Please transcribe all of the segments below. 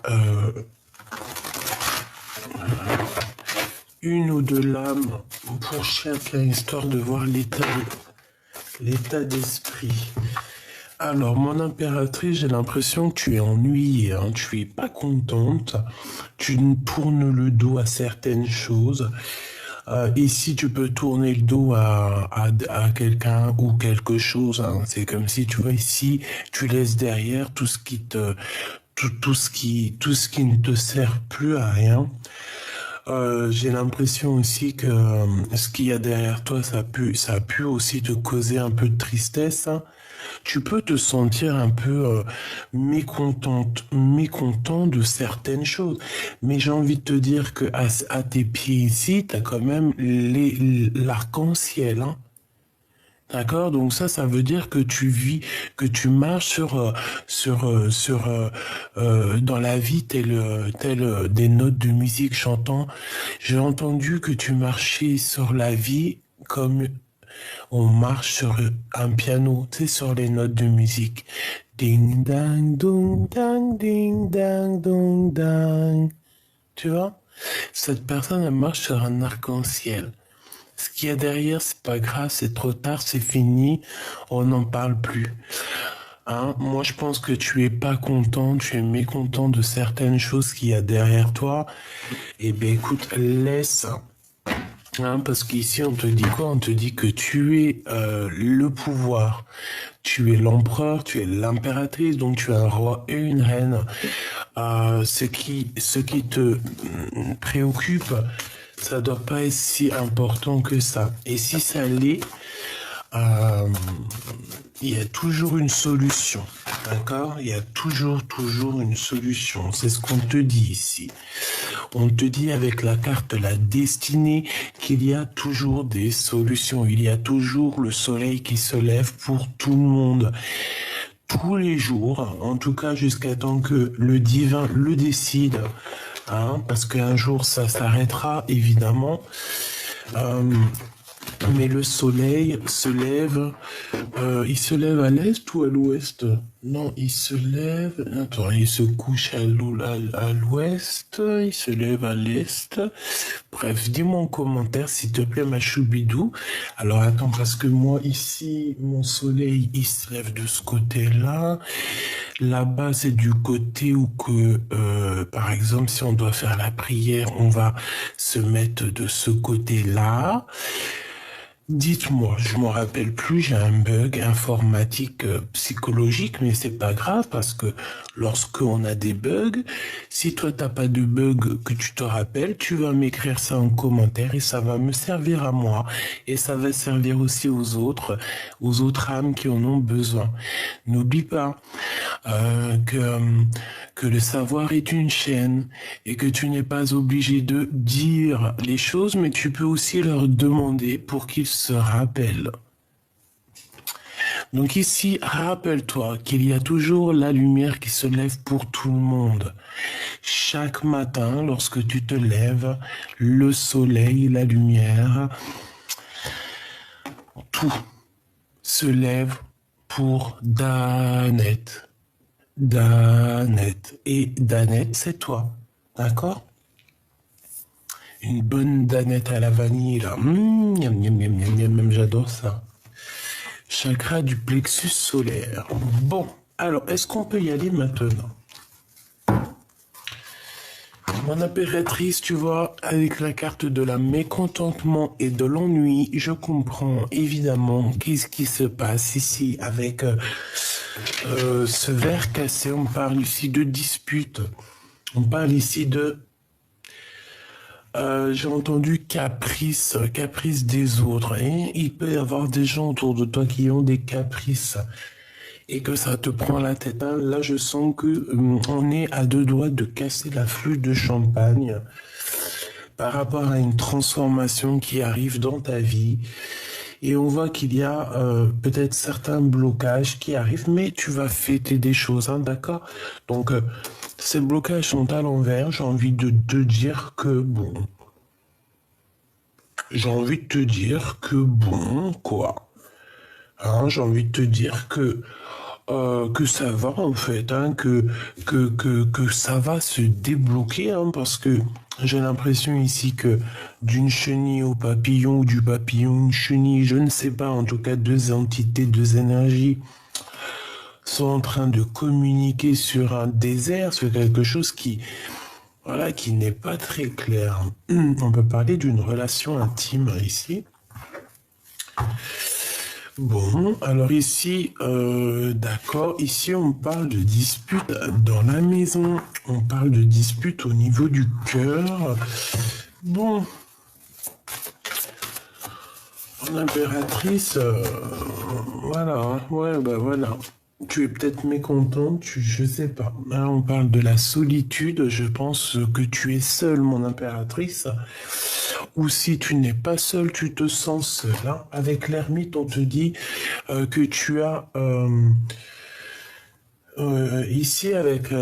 euh, une ou deux lames pour chacun, histoire de voir l'état d'esprit. Alors, mon impératrice, j'ai l'impression que tu es ennuyée, hein, tu es pas contente, tu tournes le dos à certaines choses. Ici, tu peux tourner le dos à quelqu'un ou quelque chose, hein. C'est comme si, tu vois, ici, tu laisses derrière tout ce qui tout ce qui ne te sert plus à rien. J'ai l'impression aussi que ce qu'il y a derrière toi, ça a pu aussi te causer un peu de tristesse, hein. Tu peux te sentir un peu mécontent de certaines choses. Mais j'ai envie de te dire que à tes pieds ici, t'as quand même l'arc-en-ciel, hein. D'accord? Donc ça veut dire que tu vis, que tu marches dans la vie tel des notes de musique chantant. J'ai entendu que tu marchais sur la vie comme on marche sur un piano, tu sais, sur les notes de musique. Ding dang dong dang ding dang dong dang. Tu vois? Cette personne, elle marche sur un arc-en-ciel. Ce qu'il y a derrière, c'est pas grave, c'est trop tard, c'est fini, on n'en parle plus. Hein? Moi, je pense que tu es pas content, tu es mécontent de certaines choses qu'il y a derrière toi. Eh bien, écoute, laisse. Hein, parce qu'ici, on te dit quoi? On te dit que tu es le pouvoir. Tu es l'empereur, tu es l'impératrice, donc tu es un roi et une reine. Ce qui te préoccupe, ça doit pas être si important que ça. Et si ça l'est, euh, il y a toujours une solution. D'accord? Il y a toujours une solution. C'est ce qu'on te dit ici. On te dit avec la carte la destinée qu'il y a toujours des solutions. Il y a toujours le soleil qui se lève pour tout le monde. Tous les jours, en tout cas jusqu'à temps que le divin le décide. Hein, parce qu'un jour ça s'arrêtera, évidemment. Mais le soleil se lève, il se lève à l'est ou à l'ouest? Non, il se lève, attends, il se couche à l'ouest, il se lève à l'est. Bref, dis-moi en commentaire, s'il te plaît, ma choubidou. Alors attends, parce que moi, ici, mon soleil, il se lève de ce côté-là. Là-bas, c'est du côté où que, par exemple, si on doit faire la prière, on va se mettre de ce côté-là. Dites-moi, je me rappelle plus, j'ai un bug informatique psychologique, mais c'est pas grave parce que lorsque on a des bugs, si toi t'as pas de bug que tu te rappelles, tu vas m'écrire ça en commentaire et ça va me servir à moi et ça va servir aussi aux autres âmes qui en ont besoin. N'oublie pas que le savoir est une chaîne et que tu n'es pas obligé de dire les choses, mais tu peux aussi leur demander pour qu'ils se rappellent. Donc ici, rappelle-toi qu'il y a toujours la lumière qui se lève pour tout le monde. Chaque matin, lorsque tu te lèves, le soleil, la lumière, tout se lève pour Danette. Danette. Et Danette, c'est toi. D'accord? Une bonne danette à la vanille, là. Même j'adore ça. Chakra du plexus solaire. Bon, alors, est-ce qu'on peut y aller maintenant? Mon impératrice, tu vois, avec la carte de la mécontentement et de l'ennui, je comprends évidemment qu'est-ce qui se passe ici avec ce verre cassé. On parle ici de dispute. On parle ici de... j'ai entendu caprice des autres. Hein. Il peut y avoir des gens autour de toi qui ont des caprices et que ça te prend la tête. Hein. Là, je sens que on est à deux doigts de casser la flûte de champagne par rapport à une transformation qui arrive dans ta vie. Et on voit qu'il y a peut-être certains blocages qui arrivent, mais tu vas fêter des choses, hein, d'accord? Donc, ces blocages sont à l'envers. J'ai envie de te dire que bon. J'ai envie de te dire que bon, quoi. Hein, j'ai envie de te dire que que ça va en fait, hein, que ça va se débloquer, hein, parce que j'ai l'impression ici que d'une chenille au papillon ou du papillon une chenille, je ne sais pas, en tout cas deux entités, deux énergies sont en train de communiquer sur un désert, sur quelque chose qui, voilà, qui n'est pas très clair. On peut parler d'une relation intime ici. Bon, alors ici, d'accord, ici on parle de dispute dans la maison, on parle de dispute au niveau du cœur. Bon, l'impératrice, voilà, hein, ouais, bah voilà. Tu es peut-être mécontente, je sais pas. Là, on parle de la solitude, je pense que tu es seule, mon impératrice. Ou si tu n'es pas seule, tu te sens seule, hein. Avec l'ermite, on te dit que tu as ici avec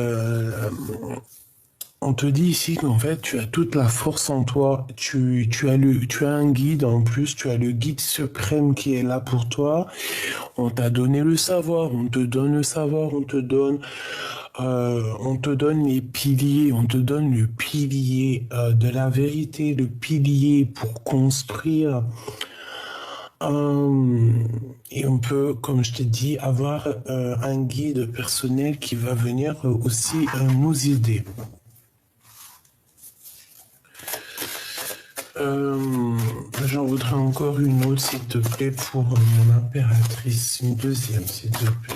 on te dit ici qu'en fait tu as toute la force en toi. Tu as un guide en plus, tu as le guide suprême qui est là pour toi. On t'a donné le savoir, on te donne le savoir, on te donne les piliers, on te donne le pilier de la vérité, le pilier pour construire. Et on peut, comme je t'ai dit, avoir un guide personnel qui va venir aussi nous aider. J'en voudrais encore une autre, s'il te plaît, pour mon impératrice. Une deuxième, s'il te plaît.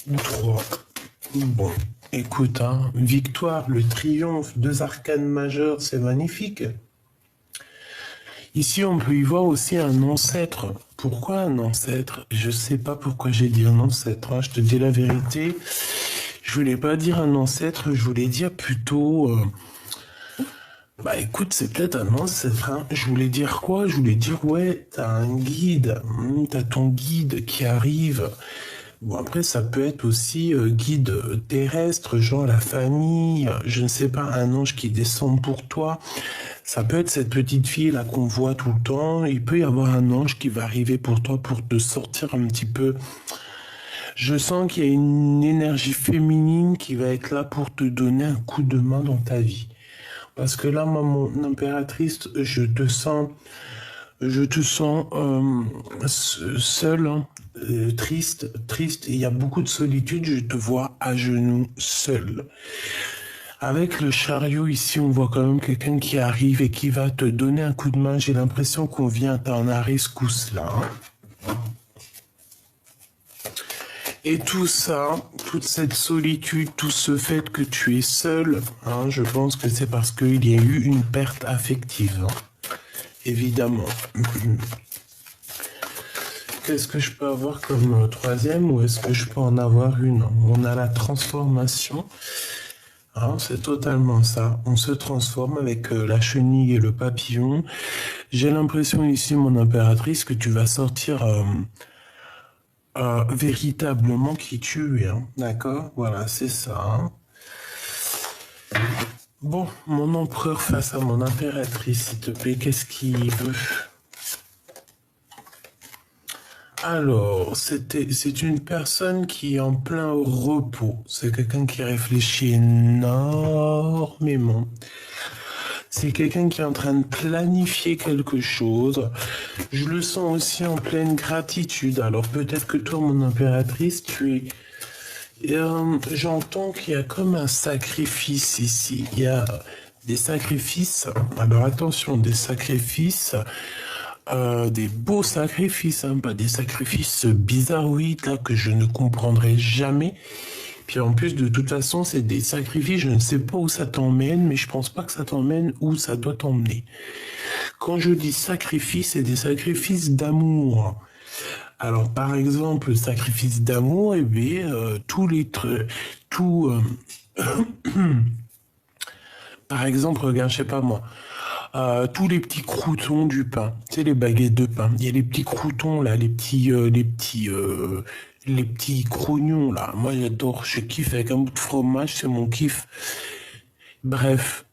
Ou trois. Bon, écoute, hein, victoire, le triomphe, deux arcanes majeures, c'est magnifique. Ici, on peut y voir aussi un ancêtre. Pourquoi un ancêtre? Je sais pas pourquoi j'ai dit un ancêtre, hein, je te dis la vérité. Je voulais pas dire un ancêtre, je voulais dire plutôt... Bah écoute, c'est peut-être un ancêtre, hein. Je voulais dire quoi? Je voulais dire, ouais, t'as un guide, t'as ton guide qui arrive. Bon, après, ça peut être aussi guide terrestre, genre la famille, je ne sais pas, un ange qui descend pour toi. Ça peut être cette petite fille là qu'on voit tout le temps. Il peut y avoir un ange qui va arriver pour toi pour te sortir un petit peu. Je sens qu'il y a une énergie féminine qui va être là pour te donner un coup de main dans ta vie. Parce que là, moi, mon impératrice, je te sens seule, hein, triste. Il y a beaucoup de solitude. Je te vois à genoux, seule. Avec le chariot ici, on voit quand même quelqu'un qui arrive et qui va te donner un coup de main. J'ai l'impression qu'on vient t'en rescousse là. Hein. Et tout ça, toute cette solitude, tout ce fait que tu es seul, hein, je pense que c'est parce qu'il y a eu une perte affective. Hein. Évidemment. Qu'est-ce que je peux avoir comme troisième ou est-ce que je peux en avoir une? On a la transformation. Hein, c'est totalement ça. On se transforme avec la chenille et le papillon. J'ai l'impression ici, mon impératrice, que tu vas sortir véritablement qui tu es. Hein. D'accord? Voilà, c'est ça. Hein. Bon, mon empereur face à mon impératrice, s'il te plaît, qu'est-ce qu'il veut? Alors, c'est une personne qui est en plein repos. C'est quelqu'un qui réfléchit énormément. C'est quelqu'un qui est en train de planifier quelque chose. Je le sens aussi en pleine gratitude. Alors peut-être que toi, mon impératrice, tu es... j'entends qu'il y a comme un sacrifice ici. Il y a des sacrifices. Alors attention, des sacrifices... des beaux sacrifices, hein, pas des sacrifices bizarroïdes là que je ne comprendrai jamais. Puis en plus, de toute façon, c'est des sacrifices, je ne sais pas où ça t'emmène, mais je pense pas que ça t'emmène où ça doit t'emmener. Quand je dis sacrifice, c'est des sacrifices d'amour. Alors par exemple, le sacrifice d'amour, eh bien, par exemple, regarde, je sais pas moi. Tous les petits croûtons du pain, tu sais les baguettes de pain. Il y a les petits croûtons là, les petits crognons là. Moi j'adore, je kiffe avec un bout de fromage, c'est mon kiff. Bref,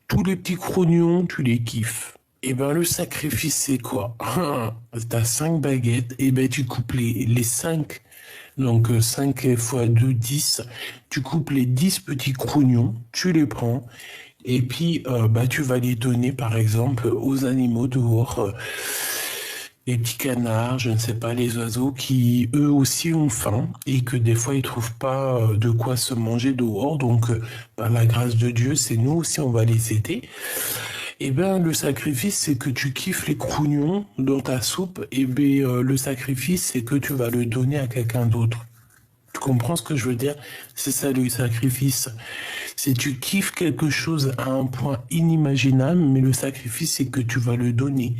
tous les petits crognons, tu les kiffes. Et ben le sacrifice c'est quoi? T'as 5 baguettes, et ben tu coupes les 5, donc 5 fois 2, 10. Tu coupes les 10 petits crognons, tu les prends, et puis bah tu vas les donner par exemple aux animaux dehors, les petits canards, je ne sais pas, les oiseaux qui eux aussi ont faim et que des fois ils trouvent pas de quoi se manger dehors, donc par la grâce de Dieu, c'est nous aussi on va les aider. Eh ben, le sacrifice, c'est que tu kiffes les crognons dans ta soupe. Eh ben, le sacrifice, c'est que tu vas le donner à quelqu'un d'autre. Tu comprends ce que je veux dire? C'est ça le sacrifice. C'est tu kiffes quelque chose à un point inimaginable, mais le sacrifice, c'est que tu vas le donner.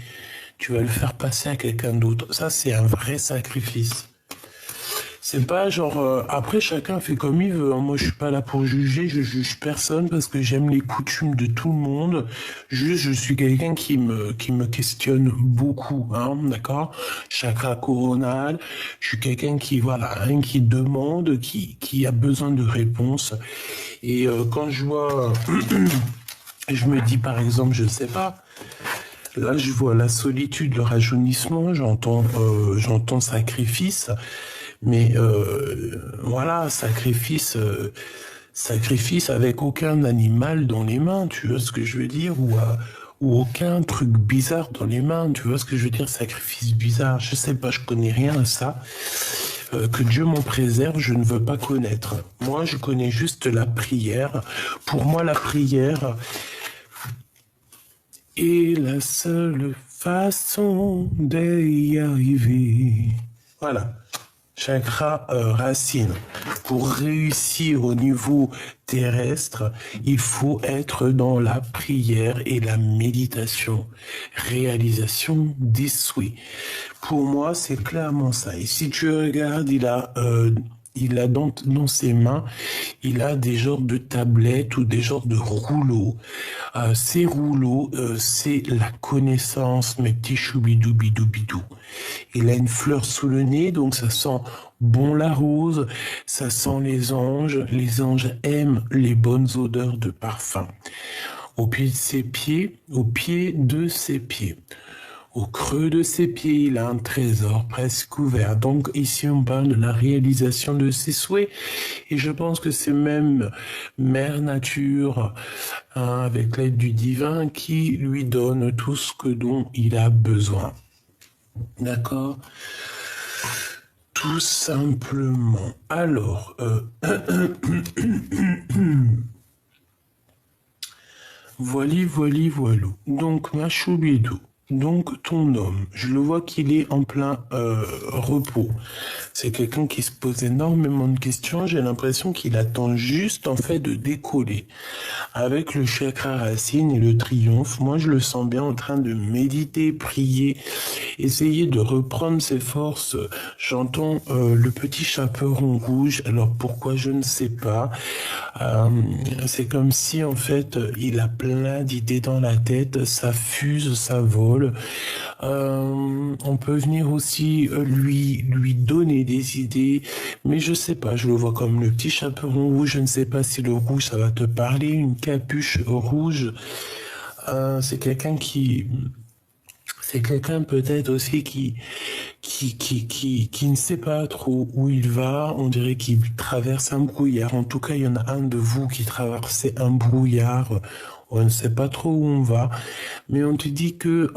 Tu vas le faire passer à quelqu'un d'autre. Ça, c'est un vrai sacrifice. C'est pas genre après chacun fait comme il veut, hein. Moi je suis pas là pour juger, je juge personne parce que j'aime les coutumes de tout le monde. Juste je suis quelqu'un qui me questionne beaucoup, hein, d'accord? Chakra coronal, je suis quelqu'un qui voilà, hein, qui demande, qui a besoin de réponses. Et quand je vois je me dis par exemple, je sais pas, là je vois la solitude, le rajeunissement, j'entends sacrifice. Mais voilà, sacrifice avec aucun animal dans les mains, tu vois ce que je veux dire, ou aucun truc bizarre dans les mains, tu vois ce que je veux dire, sacrifice bizarre, je sais pas, je connais rien à ça. Que Dieu m'en préserve, je ne veux pas connaître. Moi, je connais juste la prière. Pour moi, la prière est la seule façon d'y arriver. Voilà. Chakra racine. Pour réussir au niveau terrestre, il faut être dans la prière et la méditation. Réalisation des souhaits. Pour moi, c'est clairement ça. Et si tu regardes, il a dans ses mains, il a des genres de tablettes ou des genres de rouleaux. Ces rouleaux, c'est la connaissance, mes petits choubidoubidou. Il a une fleur sous le nez, donc ça sent bon la rose, ça sent les anges. Les anges aiment les bonnes odeurs de parfum. Au pied de ses pieds, au pied de ses pieds. Au creux de ses pieds, il a un trésor presque ouvert. Donc ici, on parle de la réalisation de ses souhaits. Et je pense que c'est même Mère Nature, hein, avec l'aide du divin, qui lui donne tout ce que dont il a besoin. D'accord? Tout simplement. Alors, voilou. Donc, ma choubidou. Donc, ton homme, je le vois qu'il est en plein repos. C'est quelqu'un qui se pose énormément de questions. J'ai l'impression qu'il attend juste, en fait, de décoller. Avec le chakra racine et le triomphe, moi, je le sens bien en train de méditer, prier, essayer de reprendre ses forces. J'entends le petit chaperon rouge. Alors, pourquoi, je ne sais pas. C'est comme si, en fait, il a plein d'idées dans la tête. Ça fuse, ça vole. On peut venir aussi lui donner des idées, mais je sais pas, je le vois comme le petit chaperon rouge, je ne sais pas si le rouge ça va te parler, une capuche rouge, c'est quelqu'un peut-être aussi qui ne sait pas trop où il va, on dirait qu'il traverse un brouillard, en tout cas il y en a un de vous qui traversez un brouillard, on ne sait pas trop où on va, mais on te dit que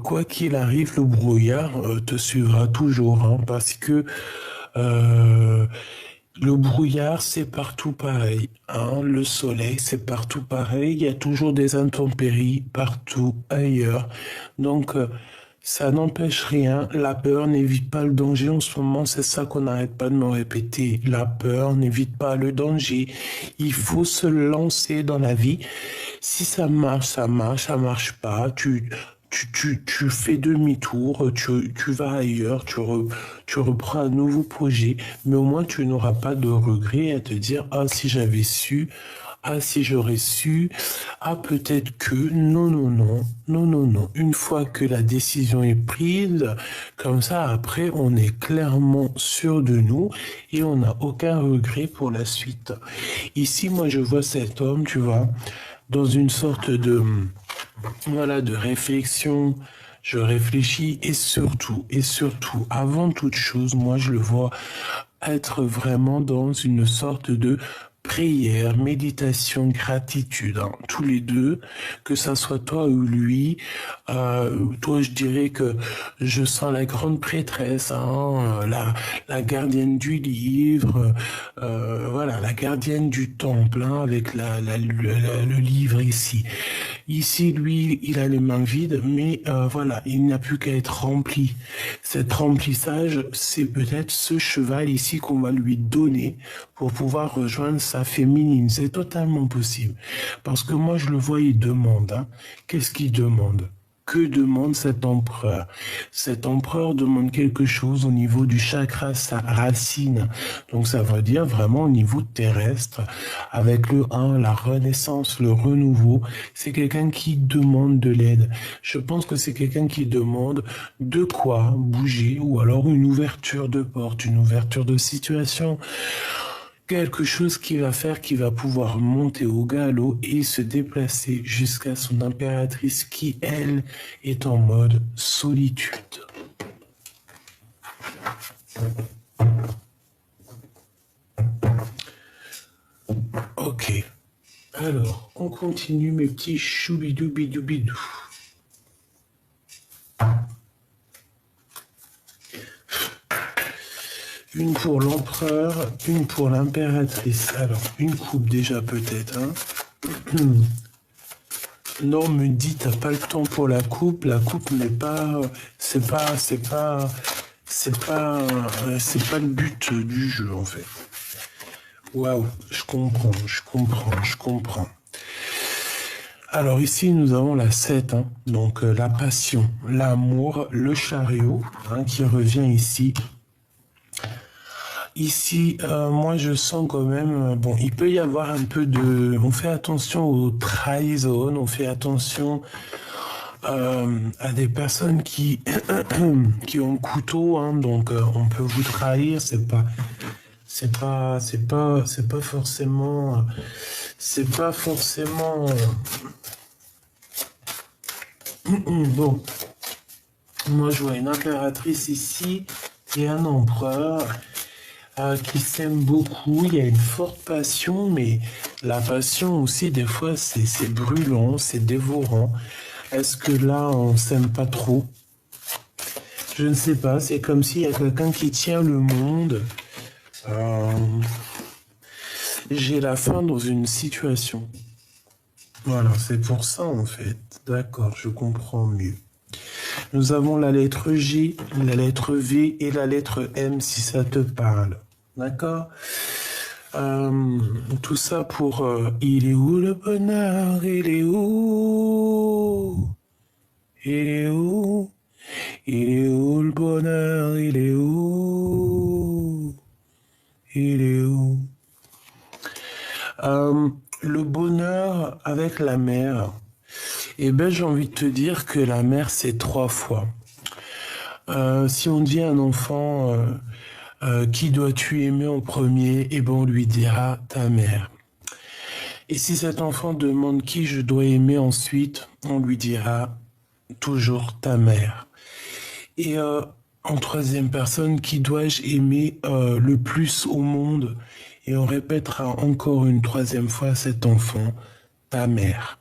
quoi qu'il arrive, le brouillard te suivra toujours, hein, parce que euh, le brouillard, c'est partout pareil, hein. Le soleil, c'est partout pareil. Il y a toujours des intempéries partout ailleurs. Donc, ça n'empêche rien. La peur n'évite pas le danger. En ce moment, c'est ça qu'on n'arrête pas de me répéter. La peur n'évite pas le danger. Il faut se lancer dans la vie. Si ça marche, ça marche. Ça marche pas, tu fais demi-tour, tu vas ailleurs, tu reprends un nouveau projet, mais au moins tu n'auras pas de regrets à te dire, ah, si j'avais su, ah, si j'aurais su, ah, peut-être que, non. Une fois que la décision est prise, comme ça, après, on est clairement sûr de nous et on n'a aucun regret pour la suite. Ici, moi, je vois cet homme, tu vois, dans une sorte voilà, de réflexion. Je réfléchis et surtout, avant toute chose, moi je le vois être vraiment dans une sorte de prière, méditation, gratitude, hein, tous les deux, que ça soit toi ou lui. Toi, je dirais que je sens la grande prêtresse, hein, la gardienne du livre, voilà, la gardienne du temple, hein, avec le livre ici. Ici, lui, il a les mains vides, mais voilà, il n'a plus qu'à être rempli. Cet remplissage, c'est peut-être ce cheval ici qu'on va lui donner pour pouvoir rejoindre sa féminine. C'est totalement possible. Parce que moi, je le vois, il demande. Hein. Qu'est-ce qu'il demande? Que demande cet empereur? Cet empereur demande quelque chose au niveau du chakra, sa racine. Donc ça veut dire vraiment au niveau terrestre, avec le 1, la renaissance, le renouveau. C'est quelqu'un qui demande de l'aide. Je pense que c'est quelqu'un qui demande de quoi bouger, ou alors une ouverture de porte, une ouverture de situation. Quelque chose qui va faire qu'il va pouvoir monter au galop et se déplacer jusqu'à son impératrice qui, elle, est en mode solitude. Ok. Alors, on continue mes petits choubidou-bidou-bidou. Une pour l'empereur, une pour l'impératrice. Alors, une coupe déjà peut-être, hein. Non, me dit, t'as pas le temps pour la coupe. La coupe n'est pas, c'est pas le but du jeu en fait. Waouh, je comprends. Alors ici, nous avons la 7, hein, donc la passion, l'amour, le chariot, hein, qui revient ici. Ici, moi, je sens quand même, bon, il peut y avoir un peu de... On fait attention aux trahisons, on fait attention à des personnes qui, qui ont le couteau, hein, donc on peut vous trahir, c'est pas forcément, bon. Moi, je vois une impératrice ici et un empereur qui s'aiment beaucoup. Il y a une forte passion, mais la passion aussi, des fois, c'est brûlant, c'est dévorant. Est-ce que là, on s'aime pas trop? Je ne sais pas. C'est comme s'il y a quelqu'un qui tient le monde. J'ai la fin dans une situation. Voilà, c'est pour ça en fait. D'accord, je comprends mieux. Nous avons la lettre J, la lettre V et la lettre M si ça te parle. D'accord. Tout ça pour il est où le bonheur? Il est où? Il est où? Il est où le bonheur? Il est où? Il est où? Le bonheur avec la mère. Eh ben, j'ai envie de te dire que la mère, c'est 3 fois. Si on dit à un enfant qui dois-tu aimer en premier, eh ben, on lui dira ta mère. Et si cet enfant demande qui je dois aimer ensuite, on lui dira toujours ta mère. Et en troisième personne, qui dois-je aimer le plus au monde? Et on répétera encore une troisième fois à cet enfant, ta mère.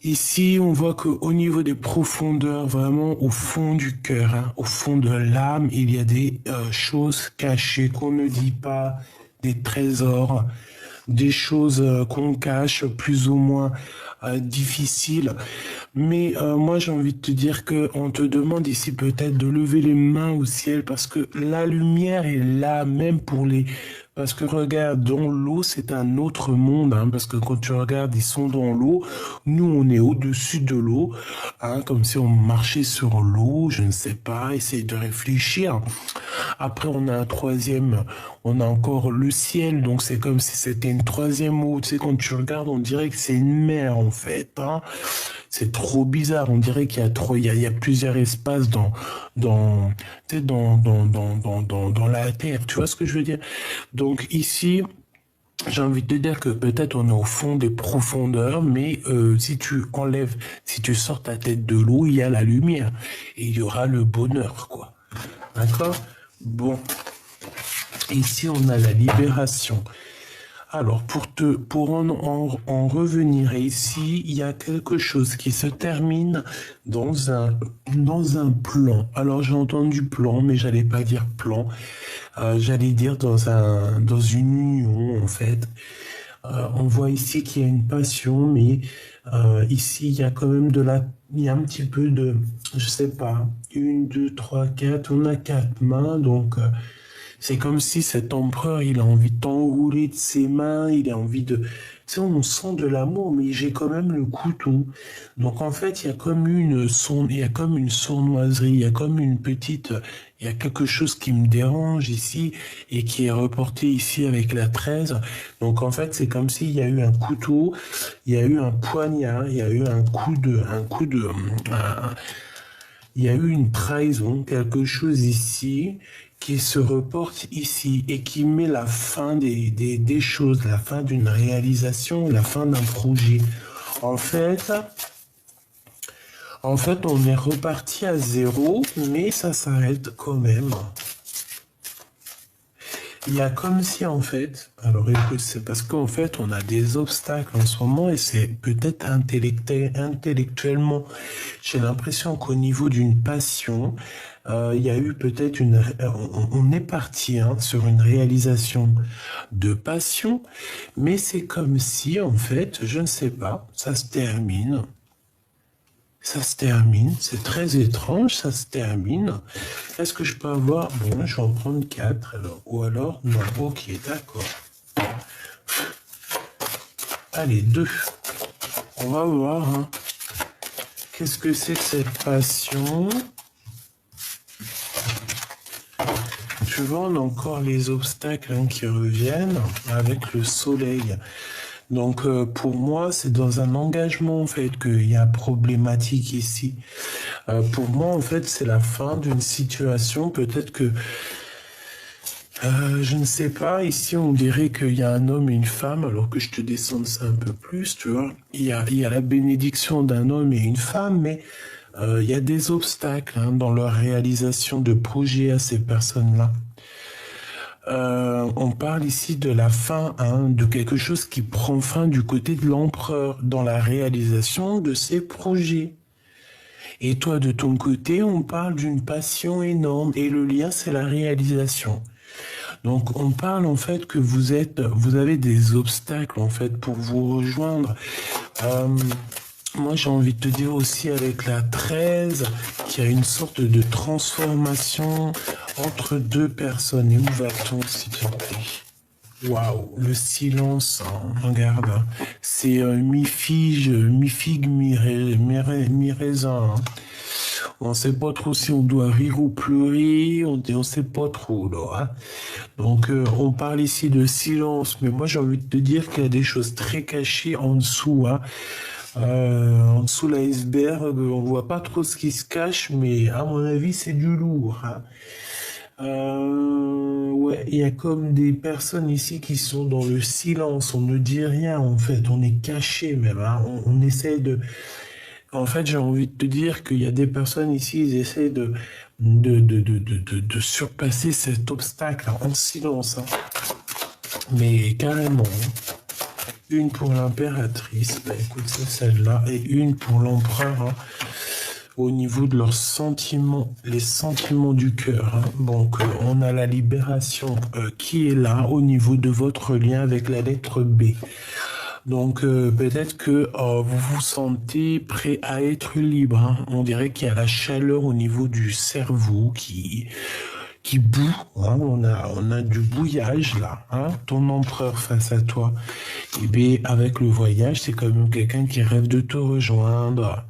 Ici, on voit qu'au niveau des profondeurs, vraiment au fond du cœur, hein, au fond de l'âme, il y a des choses cachées qu'on ne dit pas, des trésors, des choses qu'on cache plus ou moins difficiles. Mais moi, j'ai envie de te dire que on te demande ici peut-être de lever les mains au ciel parce que la lumière est là même pour les... Parce que regarde, dans l'eau, c'est un autre monde, hein, parce que quand tu regardes, ils sont dans l'eau. Nous, on est au-dessus de l'eau, hein, comme si on marchait sur l'eau, je ne sais pas, essaye de réfléchir. Après, on a un troisième, on a encore le ciel, donc c'est comme si c'était une troisième eau. Tu sais, quand tu regardes, on dirait que c'est une mer, en fait, hein. C'est trop bizarre. On dirait qu'il y a trop, il y a plusieurs espaces tu sais, dans la Terre. Tu vois ce que je veux dire? Donc ici, j'ai envie de te dire que peut-être on est au fond des profondeurs, mais si tu enlèves, si tu sors ta tête de l'eau, il y a la lumière et il y aura le bonheur, quoi. D'accord? Bon, ici on a la libération. Alors, pour en revenir ici, il y a quelque chose qui se termine dans un plan. Alors, j'ai entendu plan, mais j'allais pas dire plan. J'allais dire dans une union, en fait. On voit ici qu'il y a une passion, mais ici, il y a quand même il y a un petit peu de, je sais pas, une, deux, trois, quatre, on a quatre mains, donc c'est comme si cet empereur, il a envie de t'enrouler de ses mains, il a envie de... Tu sais, on sent de l'amour, mais j'ai quand même le couteau. Donc en fait, il y a comme une sournoiserie, il y a comme une petite... Il y a quelque chose qui me dérange ici et qui est reporté ici avec la 13. Donc en fait, c'est comme s'il y a eu un couteau, il y a eu un poignard, il y a eu il y a eu une trahison, quelque chose ici qui se reporte ici et qui met la fin des choses, la fin d'une réalisation, la fin d'un projet. En fait, on est reparti à zéro, mais ça s'arrête quand même. Il y a comme si en fait, alors écoute, c'est parce qu'en fait on a des obstacles en ce moment et c'est peut-être intellectuellement. J'ai l'impression qu'au niveau d'une passion, il y a eu peut-être on est parti sur une réalisation de passion, mais c'est comme si en fait, je ne sais pas, ça se termine. Ça se termine, c'est très étrange, ça se termine. Est-ce que je peux avoir... Bon, je vais en prendre 4, alors. Ou alors... Non, ok, d'accord. Allez, 2. On va voir. Qu'est-ce que c'est que cette passion? Tu vois, on a encore les obstacles qui reviennent avec le soleil. Donc pour moi, c'est dans un engagement en fait qu'il y a problématique ici. Pour moi, en fait, c'est la fin d'une situation. Peut-être que je ne sais pas. Ici, on dirait qu'il y a un homme et une femme, alors que je te descende ça un peu plus, tu vois. Il y a la bénédiction d'un homme et une femme, mais il y a des obstacles dans leur réalisation de projets à ces personnes-là. On parle ici de la fin, de quelque chose qui prend fin du côté de l'empereur dans la réalisation de ses projets. Et toi, de ton côté, on parle d'une passion énorme et le lien, c'est la réalisation. Donc, on parle en fait que vous avez des obstacles en fait pour vous rejoindre. Moi, j'ai envie de te dire aussi avec la 13 qu'il y a une sorte de transformation entre deux personnes. Et où va-t-on, s'il te plaît? Waouh, le silence, regarde, c'est mi-figue, mi-raisin. On sait pas trop si on doit rire ou pleurer, on sait pas trop, là. Donc, on parle ici de silence, mais moi, j'ai envie de te dire qu'il y a des choses très cachées en dessous, en dessous l'iceberg, on voit pas trop ce qui se cache, mais à mon avis, c'est du lourd. Ouais, il y a comme des personnes ici qui sont dans le silence, on ne dit rien en fait, on est caché même, on essaie de... En fait, j'ai envie de te dire qu'il y a des personnes ici, ils essaient de surpasser cet obstacle en silence, mais carrément. Une pour l'impératrice, bah écoute, c'est celle-là, et une pour l'empereur, au niveau de leurs sentiments, les sentiments du cœur. Donc, on a la libération qui est là, au niveau de votre lien avec la lettre B. Donc, peut-être que vous vous sentez prêt à être libre. On dirait qu'il y a la chaleur au niveau du cerveau qui bout, on a du bouillage là, ton empereur face à toi. Et bien avec le voyage, c'est quand même quelqu'un qui rêve de te rejoindre.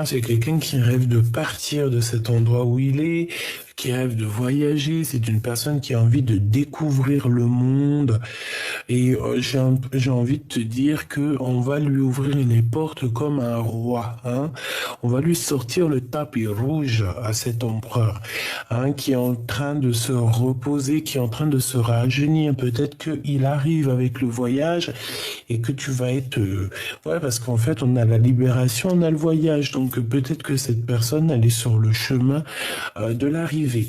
C'est quelqu'un qui rêve de partir de cet endroit où il est, qui rêve de voyager. C'est une personne qui a envie de découvrir le monde. Et j'ai envie de te dire que on va lui ouvrir les portes comme un roi, hein. On va lui sortir le tapis rouge à cet empereur, hein, qui est en train de se reposer, qui est en train de se rajeunir. Peut-être qu'il arrive avec le voyage et que tu vas être... ouais, parce qu'en fait, on a la libération, on a le voyage. Donc peut-être que cette personne, elle est sur le chemin de l'arrivée.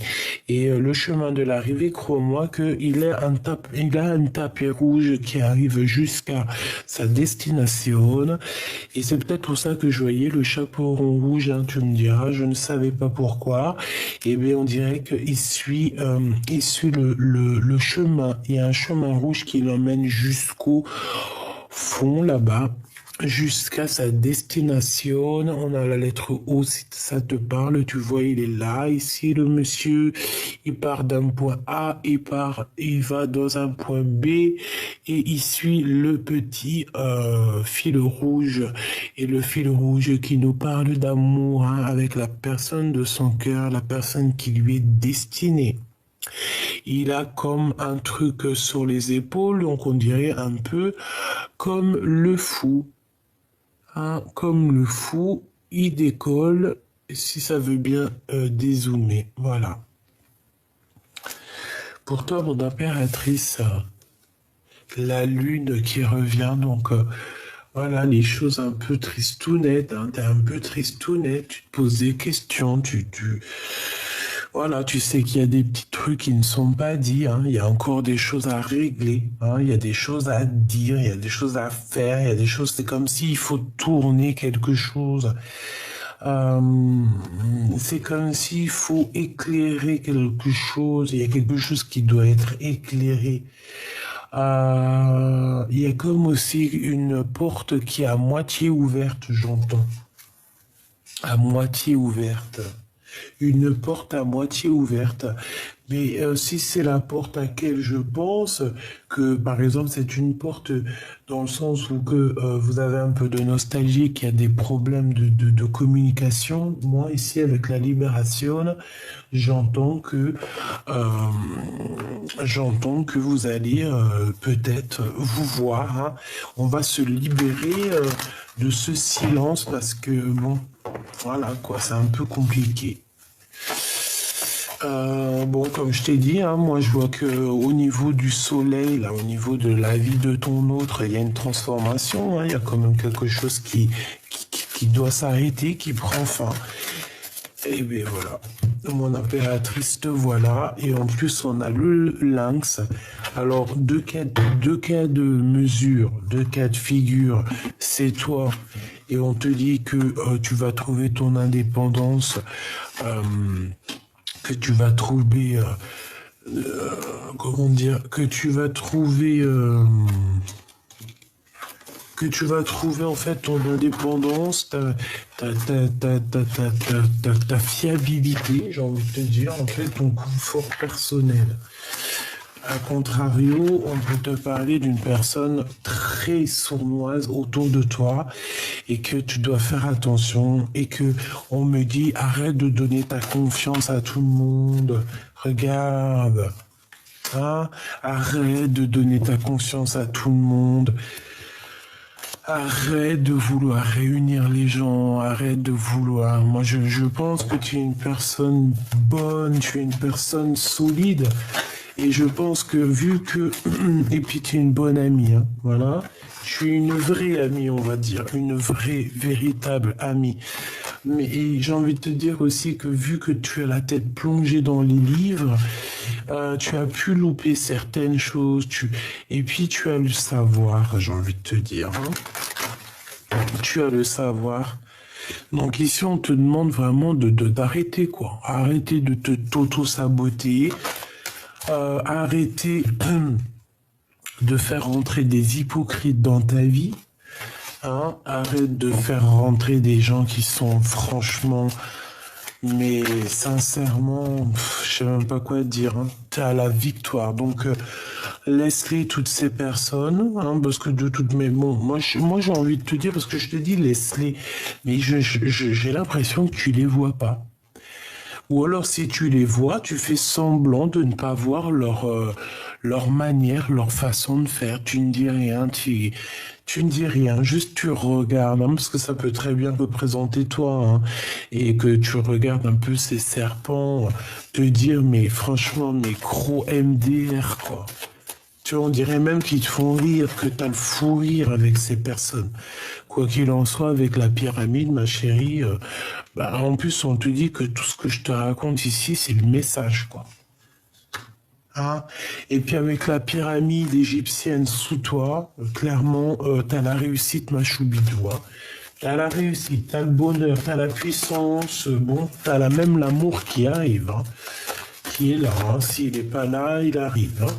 Et le chemin de l'arrivée, crois-moi qu'il il a un tapis rouge qui arrive jusqu'à sa destination. Et c'est peut-être pour ça que je voyais le chapeau rond rouge, hein, tu me diras, je ne savais pas pourquoi. Eh bien, on dirait il suit le chemin. Il y a un chemin rouge qui l'emmène jusqu'au fond là-bas, jusqu'à sa destination. On a la lettre O, si ça te parle, tu vois, il est là. Ici, le monsieur, il part d'un point A, il va dans un point B, et il suit le petit fil rouge. Et le fil rouge qui nous parle d'amour, hein, avec la personne de son cœur, la personne qui lui est destinée. Il a comme un truc sur les épaules, donc on dirait un peu comme le fou. Hein, comme le fou, il décolle, si ça veut bien dézoomer. Voilà. Pour toi, mon impératrice, la lune qui revient, donc voilà, les choses un peu tristounettes, hein, t'es un peu tristounette, tu te poses des questions, voilà, tu sais qu'il y a des petits trucs qui ne sont pas dits, hein. Il y a encore des choses à régler, hein. Il y a des choses à dire, il y a des choses à faire, il y a des choses, c'est comme s'il faut tourner quelque chose. C'est comme s'il faut éclairer quelque chose, il y a quelque chose qui doit être éclairé. Il y a comme aussi une porte qui est à moitié ouverte, j'entends. À moitié ouverte. Une porte à moitié ouverte. Mais si c'est la porte à laquelle je pense, que par exemple c'est une porte dans le sens où que vous avez un peu de nostalgie, qu'il y a des problèmes de communication, moi ici avec la libération, j'entends que vous allez peut-être vous voir, hein. On va se libérer de ce silence parce que bon, voilà quoi, c'est un peu compliqué. Bon, comme je t'ai dit, hein, moi je vois que au niveau du soleil, là, au niveau de la vie de ton autre, il y a une transformation, hein, il y a quand même quelque chose qui doit s'arrêter, qui prend fin. Et bien voilà, mon impératrice te voilà, et en plus on a le lynx. Alors deux cas de mesure, deux cas de figure, c'est toi, et on te dit que tu vas trouver ton indépendance. Que tu vas trouver, comment dire, que tu vas trouver en fait ton indépendance, ta fiabilité, j'ai envie de te dire, en fait ton confort personnel. A contrario, on peut te parler d'une personne très sournoise autour de toi et que tu dois faire attention et que on me dit arrête de donner ta confiance à tout le monde. Regarde, hein, arrête de donner ta confiance à tout le monde. Arrête de vouloir réunir les gens, arrête de vouloir. Moi, je pense que tu es une personne bonne, tu es une personne solide. Et je pense que vu que... Et puis tu es une bonne amie, hein, voilà. Tu es une vraie amie, on va dire. Une vraie, véritable amie. Mais j'ai envie de te dire aussi que vu que tu as la tête plongée dans les livres, tu as pu louper certaines choses. Et puis tu as le savoir, j'ai envie de te dire. Hein. Tu as le savoir. Donc ici, on te demande vraiment d'arrêter, quoi. Arrêter de t'auto-saboter. Arrêter de faire rentrer des hypocrites dans ta vie. Hein, arrête de faire rentrer des gens qui sont franchement, mais sincèrement, je sais même pas quoi dire. Hein. T'es à la victoire, donc laisse-les toutes ces personnes, hein, parce que de toutes mes bon, moi j'ai envie de te dire parce que je te dis laisse-les, mais j'ai l'impression que tu les vois pas. Ou alors, si tu les vois, tu fais semblant de ne pas voir leur manière, leur façon de faire. Tu ne dis rien, tu ne dis rien, juste tu regardes, hein, parce que ça peut très bien représenter toi, hein, et que tu regardes un peu ces serpents, te dire, mais franchement, mais gros MDR, quoi. Tu vois, on dirait même qu'ils te font rire, que t'as le fou rire avec ces personnes. Quoi qu'il en soit, avec la pyramide, ma chérie, bah, en plus, on te dit que tout ce que je te raconte ici, c'est le message, quoi. Hein. Et puis avec la pyramide égyptienne sous toi, clairement, t'as la réussite, ma choubidou. Hein. T'as la réussite, t'as le bonheur, t'as la puissance, bon, t'as même l'amour qui arrive, hein, qui est là. Hein. S'il n'est pas là, il arrive. Hein.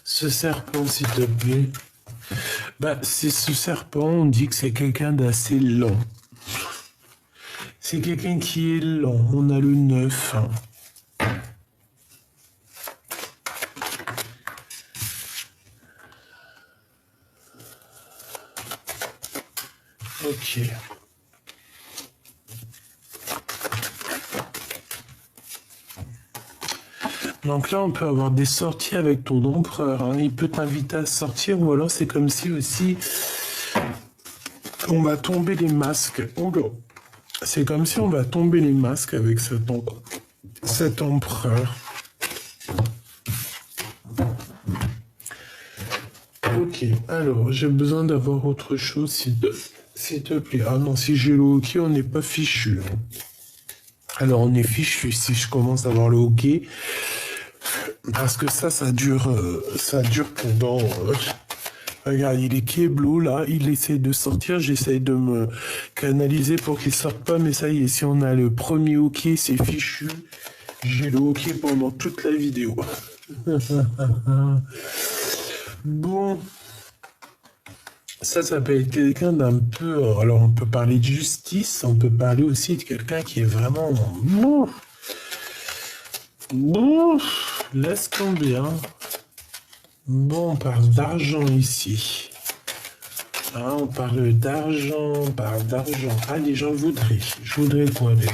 Ce serpent, s'il te plaît. Bah, c'est ce serpent, on dit que c'est quelqu'un d'assez lent. C'est quelqu'un qui est lent. On a le 9. Hein. Ok. Donc là, on peut avoir des sorties avec ton empereur. Hein. Il peut t'inviter à sortir ou alors c'est comme si aussi on va tomber les masques. C'est comme si on va tomber les masques avec cet empereur. Ok, alors j'ai besoin d'avoir autre chose s'il te plaît. Ah non, si j'ai le hockey, on n'est pas fichu. Hein. Alors on est fichu si je commence à avoir le hockey. Parce que ça dure pendant... regarde, il est Keblo, là, il essaie de sortir, j'essaie de me canaliser pour qu'il sorte pas, mais ça y est, si on a le premier hockey, c'est fichu. J'ai le hockey pendant toute la vidéo. Bon, ça peut être quelqu'un d'un peu... alors, on peut parler de justice, on peut parler aussi de quelqu'un qui est vraiment... Bon, laisse tomber, hein. Bon, on parle d'argent ici. Hein, on parle d'argent, on parle d'argent. Allez, je voudrais quoi déjà?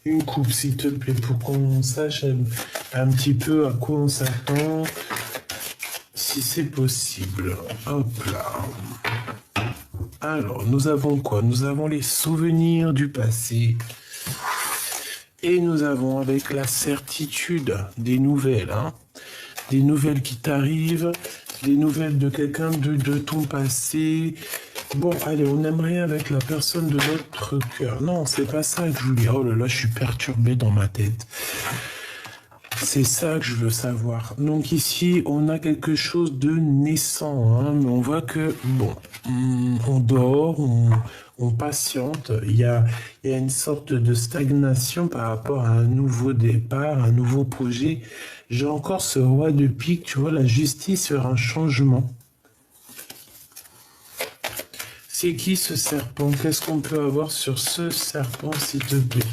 Une coupe, s'il te plaît, pour qu'on sache un petit peu à quoi on s'attend, si c'est possible. Hop là. Alors, nous avons quoi? Nous avons les souvenirs du passé. Et nous avons avec la certitude des nouvelles, hein. Des nouvelles qui t'arrivent, des nouvelles de quelqu'un de ton passé. Bon, allez, on aimerait avec la personne de notre cœur. Non, c'est pas ça que je voulais. Oh là là, je suis perturbé dans ma tête. C'est ça que je veux savoir. Donc ici, on a quelque chose de naissant, hein, mais on voit que, bon, on dort, on patiente. Il y a une sorte de stagnation par rapport à un nouveau départ, un nouveau projet. J'ai encore ce roi de pique, tu vois, la justice sur un changement. C'est qui ce serpent? Qu'est-ce qu'on peut avoir sur ce serpent, s'il te plaît?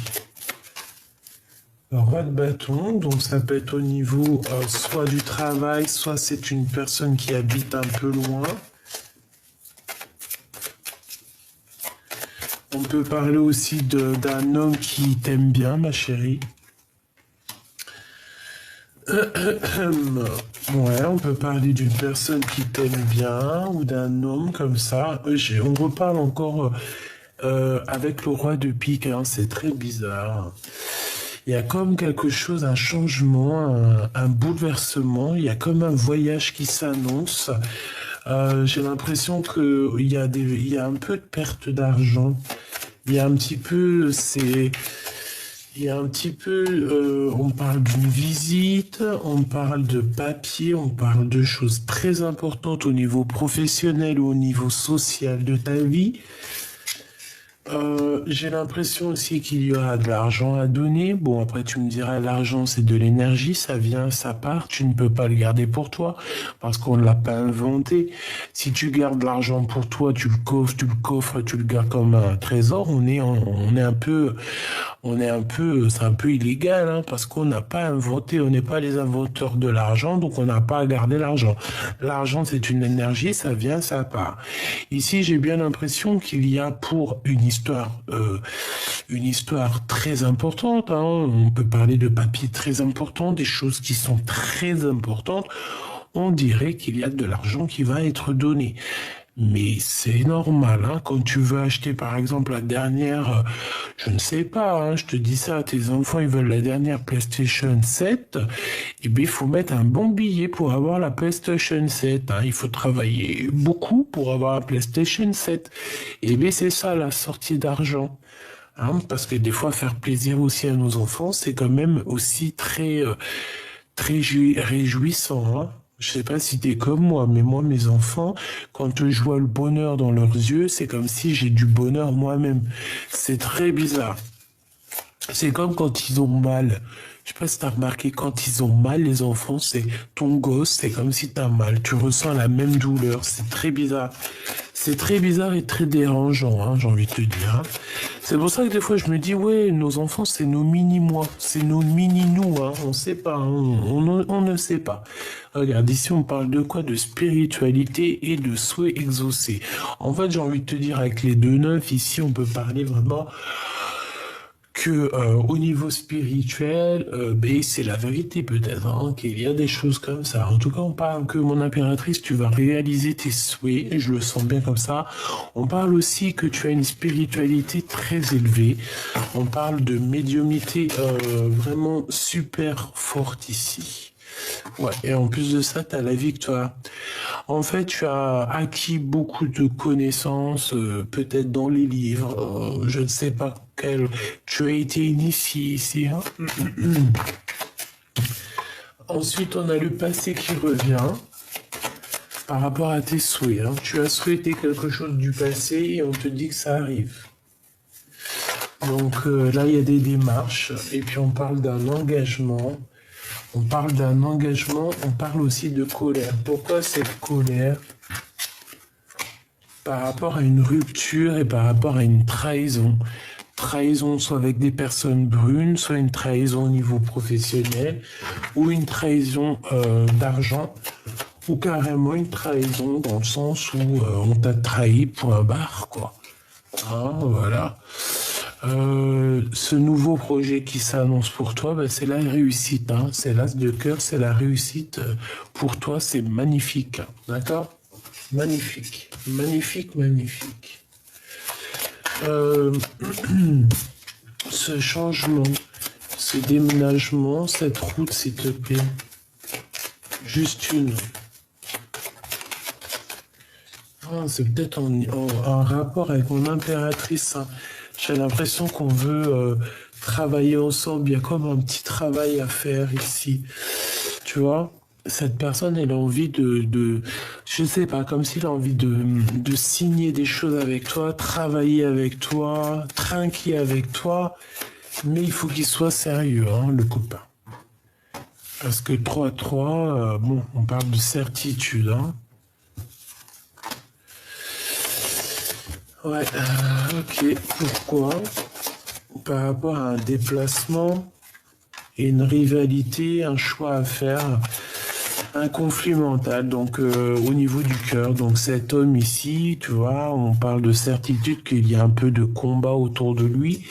Roi de bâton, donc ça peut être au niveau soit du travail, soit c'est une personne qui habite un peu loin. On peut parler aussi d'un homme qui t'aime bien, ma chérie. Ouais, on peut parler d'une personne qui t'aime bien ou d'un homme comme ça. On reparle encore avec le roi de pique, hein, c'est très bizarre. Il y a comme quelque chose, un changement, un bouleversement. Il y a comme un voyage qui s'annonce. J'ai l'impression qu'il y a un peu de perte d'argent. Il y a un petit peu, on parle d'une visite, on parle de papier, on parle de choses très importantes au niveau professionnel ou au niveau social de ta vie. J'ai l'impression aussi qu'il y aura de l'argent à donner. Bon, après, tu me diras, l'argent, c'est de l'énergie, ça vient, ça part. Tu ne peux pas le garder pour toi parce qu'on ne l'a pas inventé. Si tu gardes l'argent pour toi, tu le coffres, tu le gardes comme un trésor. On est un peu c'est un peu illégal, hein, parce qu'on n'a pas inventé, on n'est pas les inventeurs de l'argent, donc on n'a pas à garder l'argent. L'argent, c'est une énergie, ça vient, ça part. Ici, j'ai bien l'impression qu'il y a pour une histoire très importante, hein. On peut parler de papiers très importants, des choses qui sont très importantes. On dirait qu'il y a de l'argent qui va être donné. Mais c'est normal, hein, quand tu veux acheter par exemple la dernière, je ne sais pas, hein, je te dis ça, tes enfants ils veulent la dernière PlayStation 7, eh bien il faut mettre un bon billet pour avoir la PlayStation 7, hein. Il faut travailler beaucoup pour avoir la PlayStation 7. Eh bien c'est ça la sortie d'argent. Hein, parce que des fois faire plaisir aussi à nos enfants, c'est quand même aussi réjouissant, hein. Je sais pas si t'es comme moi, mais moi, mes enfants, quand je vois le bonheur dans leurs yeux, c'est comme si j'ai du bonheur moi-même. C'est très bizarre. C'est comme quand ils ont mal. Je sais pas si t'as remarqué, quand ils ont mal, les enfants, c'est ton gosse, c'est comme si t'as mal. Tu ressens la même douleur. C'est très bizarre. C'est très bizarre et très dérangeant, hein, j'ai envie de te dire, hein. C'est pour ça que des fois je me dis, ouais, nos enfants, c'est nos mini-moi, c'est nos mini-nous, hein. On sait pas, hein, on ne sait pas. Regarde, ici on parle de quoi? De spiritualité et de souhait exaucé. En fait, j'ai envie de te dire, avec les deux neufs, ici on peut parler vraiment que au niveau spirituel, ben, c'est la vérité peut-être, hein, qu'il y a des choses comme ça. En tout cas, on parle que mon impératrice, tu vas réaliser tes souhaits, je le sens bien comme ça. On parle aussi que tu as une spiritualité très élevée. On parle de médiumnité vraiment super forte ici. Ouais, et en plus de ça, tu as la victoire. En fait, tu as acquis beaucoup de connaissances, peut-être dans les livres, je ne sais pas quel. Tu as été initié ici, hein. Ensuite, on a le passé qui revient par rapport à tes souhaits, hein. Tu as souhaité quelque chose du passé et on te dit que ça arrive. Donc là, il y a des démarches et puis on parle d'un engagement. On parle d'un engagement, on parle aussi de colère. Pourquoi cette colère? Par rapport à une rupture et par rapport à une trahison. Trahison soit avec des personnes brunes, soit une trahison au niveau professionnel, ou une trahison d'argent, ou carrément une trahison dans le sens où on t'a trahi pour un bar, quoi. Hein, voilà. Ce nouveau projet qui s'annonce pour toi, ben, c'est la réussite, hein. C'est l'as de cœur, c'est la réussite pour toi, c'est magnifique, d'accord? Magnifique, magnifique, magnifique. Ce changement, ce déménagement, cette route, s'il te plaît. Juste une. Ah, c'est peut-être en rapport avec mon impératrice, hein. J'ai l'impression qu'on veut travailler ensemble. Il y a comme un petit travail à faire ici. Tu vois? Cette personne, elle a envie je sais pas, comme s'il a envie de signer des choses avec toi, travailler avec toi, trinquer avec toi, mais il faut qu'il soit sérieux, hein, le copain. Parce que 3-3, bon, on parle de certitude, hein. Ouais, ok, pourquoi? Par rapport à un déplacement et une rivalité, un choix à faire. Un conflit mental, donc au niveau du cœur. Donc cet homme ici, tu vois, on parle de certitude qu'il y a un peu de combat autour de lui,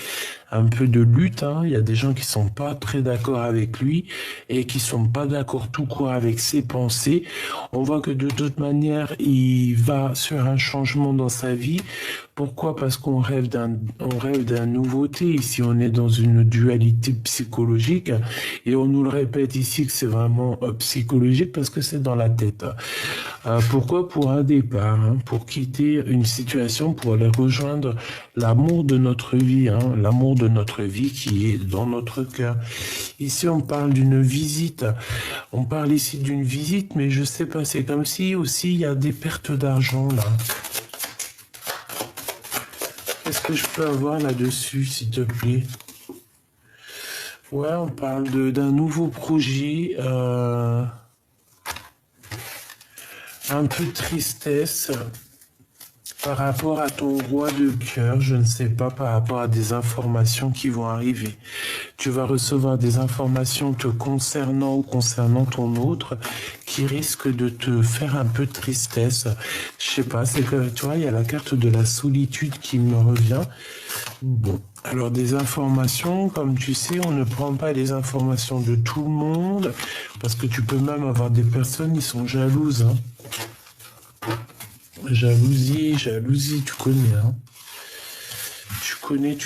un peu de lutte, hein. Il y a des gens qui sont pas très d'accord avec lui et qui sont pas d'accord tout court avec ses pensées. On voit que de toute manière, il va sur un changement dans sa vie. Pourquoi? Parce on rêve d'un nouveauté. Ici, on est dans une dualité psychologique et on nous le répète ici que c'est vraiment psychologique parce que c'est dans la tête. Pourquoi? Pour un départ, hein, pour quitter une situation, pour aller rejoindre l'amour de notre vie, hein, l'amour de notre vie qui est dans notre cœur. Ici, on parle d'une visite. On parle ici d'une visite, mais je sais pas, c'est comme si aussi il y a des pertes d'argent là. Qu'est-ce que je peux avoir là-dessus, s'il te plaît? Ouais, on parle d'un nouveau projet, un peu de tristesse. Par rapport à ton roi de cœur, je ne sais pas, par rapport à des informations qui vont arriver. Tu vas recevoir des informations te concernant ou concernant ton autre qui risquent de te faire un peu de tristesse. Je sais pas, c'est que, tu vois, il y a la carte de la solitude qui me revient. Bon, alors des informations, comme tu sais, on ne prend pas les informations de tout le monde, parce que tu peux même avoir des personnes qui sont jalouses, hein. Jalousie, tu connais, hein. Tu connais.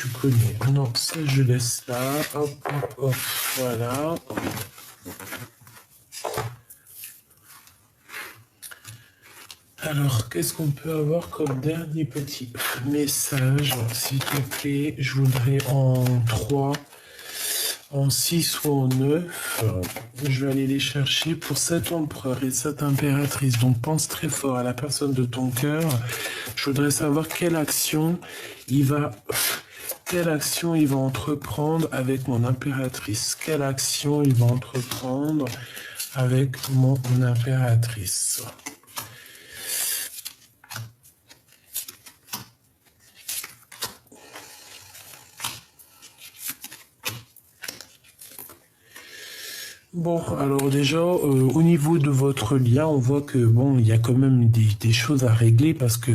Non, ça, je laisse là. Hop, hop, hop. Voilà. Alors, qu'est-ce qu'on peut avoir comme dernier petit message, s'il te plaît? Je voudrais en 3, en 6 ou en 9. Je vais aller les chercher pour cet empereur et cette impératrice. Donc, pense très fort à la personne de ton cœur. Je voudrais savoir quelle action il va entreprendre avec mon impératrice. Quelle action il va entreprendre avec mon impératrice. Bon, alors déjà, au niveau de votre lien, on voit que, bon, il y a quand même des choses à régler parce que,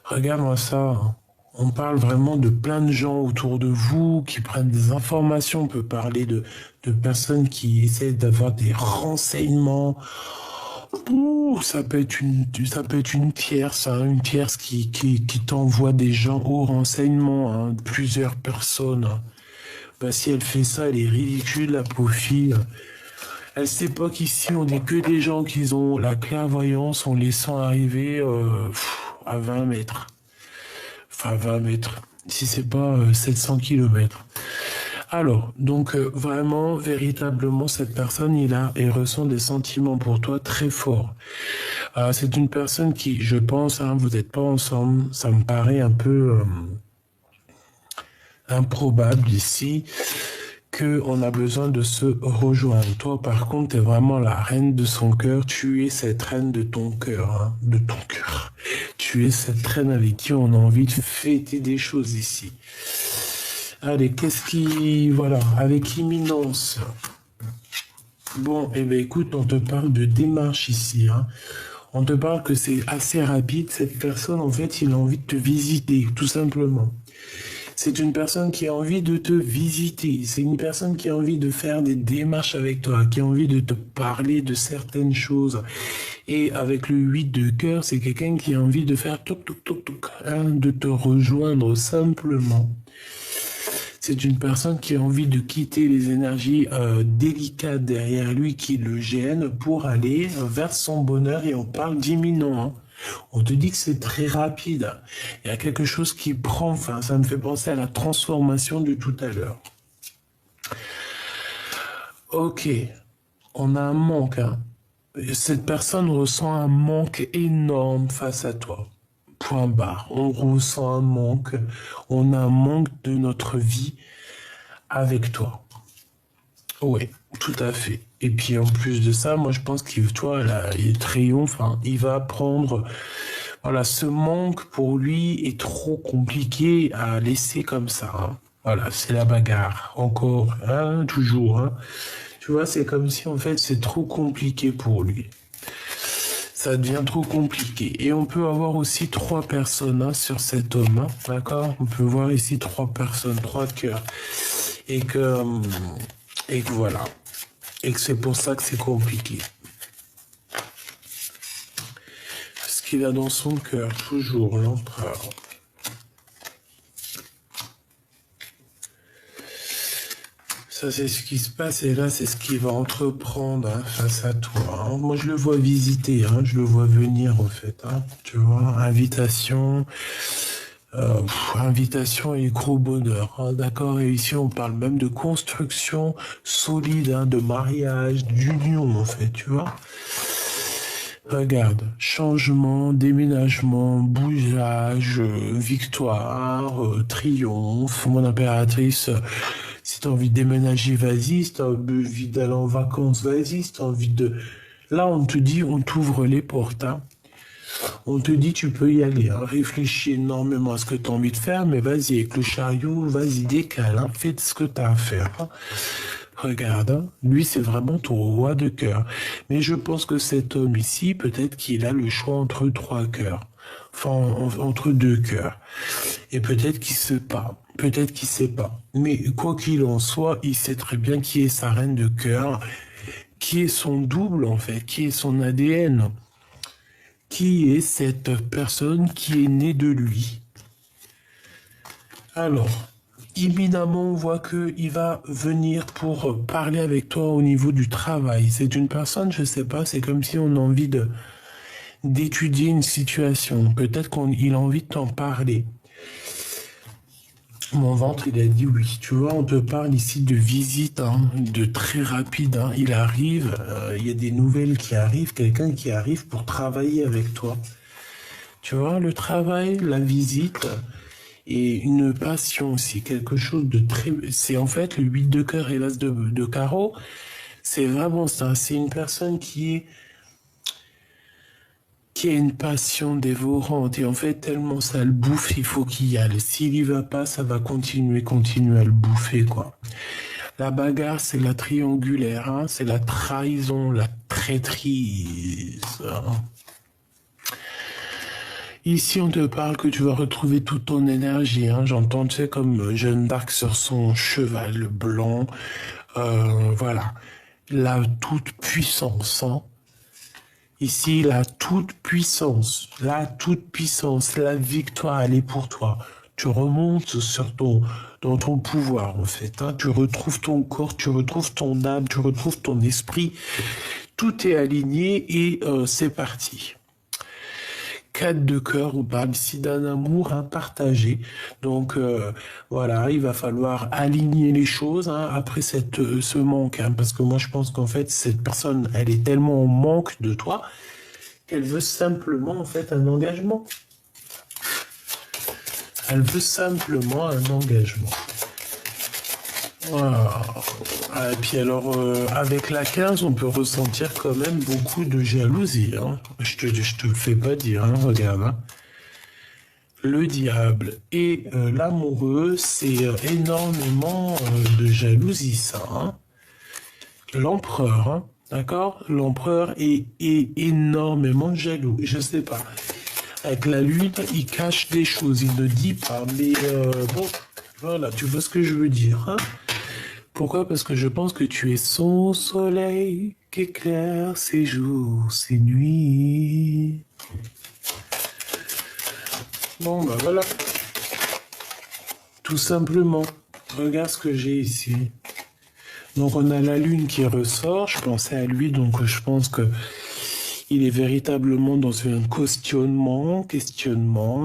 regarde-moi ça, hein. On parle vraiment de plein de gens autour de vous qui prennent des informations. On peut parler de personnes qui essaient d'avoir des renseignements. Ouh, ça peut être une tierce, hein, une tierce qui t'envoie des gens au renseignement, hein, plusieurs personnes, hein. Bah, si elle fait ça, elle est ridicule, la pauvre fille. Elle sait pas qu'ici, on n'est que des gens qui ont la clairvoyance, on les sent arriver à 20 mètres. Enfin, 20 mètres. Si c'est pas 700 kilomètres. Alors, donc vraiment, véritablement, cette personne, elle ressent des sentiments pour toi très forts. C'est une personne qui, je pense, hein, vous n'êtes pas ensemble, ça me paraît un peu improbable ici qu'on a besoin de se rejoindre. Toi, par contre, tu es vraiment la reine de son cœur. Tu es cette reine de ton cœur, hein, de ton cœur. Tu es cette reine avec qui on a envie de fêter des choses ici. Allez, voilà, avec imminence. Bon, eh ben écoute, on te parle de démarche ici, hein. On te parle que c'est assez rapide. Cette personne, en fait, il a envie de te visiter, tout simplement. C'est une personne qui a envie de te visiter. C'est une personne qui a envie de faire des démarches avec toi, qui a envie de te parler de certaines choses. Et avec le 8 de cœur, c'est quelqu'un qui a envie de faire toc toc toc toc, hein, de te rejoindre simplement. C'est une personne qui a envie de quitter les énergies délicates derrière lui qui le gênent pour aller vers son bonheur, et on parle d'imminent, hein. On te dit que c'est très rapide. Il y a quelque chose qui prend, enfin, ça me fait penser à la transformation de tout à l'heure. Ok, on a un manque, hein. Cette personne ressent un manque énorme face à toi. Point barre. On ressent un manque. On a un manque de notre vie avec toi. Oui, tout à fait. Et puis en plus de ça, moi je pense qu'il, toi, là, il triomphe, hein. Il va prendre. Voilà, ce manque pour lui est trop compliqué à laisser comme ça, hein. Voilà, c'est la bagarre. Encore, hein, toujours, hein. Tu vois, c'est comme si en fait c'est trop compliqué pour lui. Ça devient trop compliqué. Et on peut avoir aussi 3 personnes, hein, sur cet homme, hein, d'accord? On peut voir ici 3 personnes, 3 cœurs. Et que voilà. Et que c'est pour ça que c'est compliqué. Ce qu'il a dans son cœur, toujours l'empereur. Ça, c'est ce qui se passe, et là, c'est ce qu'il va entreprendre, hein, face à toi, hein. Moi, je le vois visiter, hein, je le vois venir, en fait, hein. Tu vois, invitation, invitation et gros bonheur, hein, d'accord? Et ici, on parle même de construction solide, hein, de mariage, d'union, en fait, tu vois? Regarde, changement, déménagement, bougeage, victoire, triomphe, mon impératrice. Si t'as envie de déménager, vas-y. Si t'as envie d'aller en vacances, vas-y. Si t'as envie de... Là, on te dit, on t'ouvre les portes, hein. On te dit tu peux y aller, hein. Réfléchis énormément à ce que tu as envie de faire, mais vas-y, avec le chariot, vas-y, décale, hein. Fais ce que tu as à faire, hein. Regarde, hein. Lui, c'est vraiment ton roi de cœur. Mais je pense que cet homme ici, peut-être qu'il a le choix entre trois cœurs. Enfin, entre deux cœurs. Et peut-être qu'il sait pas. Peut-être qu'il sait pas. Mais quoi qu'il en soit, il sait très bien qui est sa reine de cœur, qui est son double, en fait, qui est son ADN. Qui est cette personne qui est née de lui? Alors, évidemment, on voit qu'il va venir pour parler avec toi au niveau du travail. C'est une personne, je sais pas, c'est comme si on a envie d'étudier une situation. Peut-être qu'il a envie de t'en parler. Mon ventre, il a dit oui. Tu vois, on te parle ici de visite, hein, de très rapide, hein. Il arrive, il y a des nouvelles qui arrivent, quelqu'un qui arrive pour travailler avec toi. Tu vois, le travail, la visite et une passion aussi, quelque chose de très... C'est en fait le 8 de cœur et l'as de carreau. C'est vraiment ça. C'est une personne qui a une passion dévorante. Et en fait, tellement ça le bouffe, il faut qu'il y aille. S'il y va pas, ça va continuer à le bouffer, quoi. La bagarre, c'est la triangulaire, hein. C'est la trahison, la traîtrise, hein. Ici, on te parle que tu vas retrouver toute ton énergie, hein. J'entends, tu sais, comme Jeanne d'Arc sur son cheval blanc. Voilà. La toute puissance, hein. Ici, la toute puissance, la victoire, elle est pour toi. Tu remontes dans ton pouvoir, en fait, hein. Tu retrouves ton corps, tu retrouves ton âme, tu retrouves ton esprit. Tout est aligné et c'est parti. 4 de cœur, on parle ici d'un amour à partager. Donc voilà, il va falloir aligner les choses, hein, après ce manque, hein, parce que moi je pense qu'en fait cette personne, elle est tellement en manque de toi qu'elle veut simplement en fait un engagement. Elle veut simplement un engagement. Voilà. Et puis alors, avec la 15, on peut ressentir quand même beaucoup de jalousie, hein. Je te le fais pas dire, hein, regarde, hein. Le diable et l'amoureux, c'est énormément de jalousie, ça, hein. L'empereur, hein, d'accord? L'empereur est énormément jaloux, je sais pas. Avec la lune, il cache des choses, il ne dit pas, mais bon, voilà, tu vois ce que je veux dire, hein? Pourquoi? Parce que je pense que tu es son soleil qui éclaire ses jours, ses nuits. Bon, bah voilà. Tout simplement. Regarde ce que j'ai ici. Donc on a la lune qui ressort. Je pensais à lui, donc je pense que il est véritablement dans un questionnement.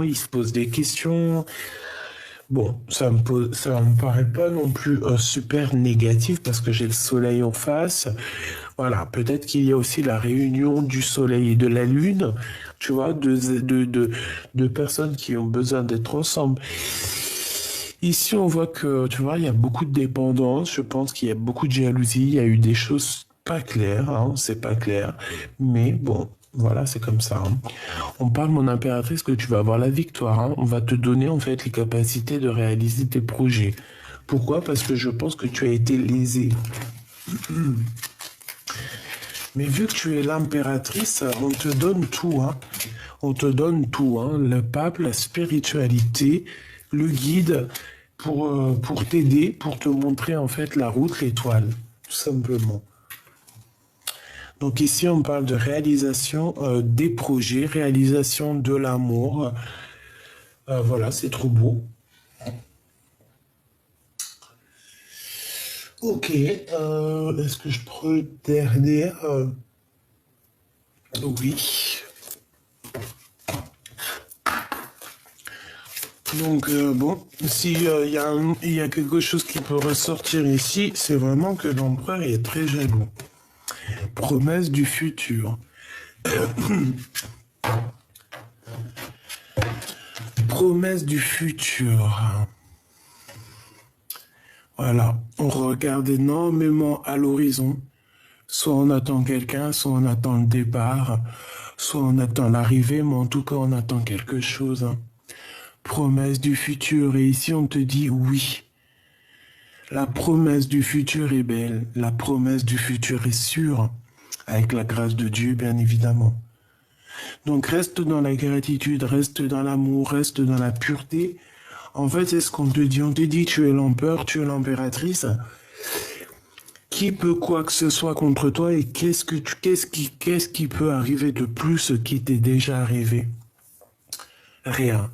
Il se pose des questions. Bon, ça me paraît pas non plus super négatif parce que j'ai le soleil en face. Voilà, peut-être qu'il y a aussi la réunion du soleil et de la lune, tu vois, de personnes qui ont besoin d'être ensemble. Ici, on voit que, tu vois, il y a beaucoup de dépendance. Je pense qu'il y a beaucoup de jalousie. Il y a eu des choses pas claires, hein, c'est pas clair. Mais bon, voilà, c'est comme ça, hein. On parle, mon impératrice, que tu vas avoir la victoire, hein. On va te donner, en fait, les capacités de réaliser tes projets. Pourquoi? Parce que je pense que tu as été lésé. Mais vu que tu es l'impératrice, on te donne tout, hein. On te donne tout, hein. Le pape, la spiritualité, le guide pour t'aider, pour te montrer en fait la route, l'étoile, tout simplement. Donc ici, on parle de réalisation des projets, réalisation de l'amour. Voilà, c'est trop beau. Ok, est-ce que je prends le dernier? Oui. Donc bon, si il y a quelque chose qui peut ressortir ici, c'est vraiment que l'empereur est très jaloux. Promesse du futur. Promesse du futur. Voilà, on regarde énormément à l'horizon. Soit on attend quelqu'un, soit on attend le départ, Soit on attend l'arrivée, mais en tout cas, on attend quelque chose. Hein. Promesse du futur. Et ici, on te dit oui. La promesse du futur est belle. La promesse du futur est sûre. Avec la grâce de Dieu, bien évidemment. Donc, reste dans la gratitude, reste dans l'amour, reste dans la pureté. En fait, c'est ce qu'on te dit. On te dit, tu es l'empereur, tu es l'impératrice. Qui peut quoi que ce soit contre toi et qu'est-ce qui peut arriver de plus qui t'est déjà arrivé? Rien.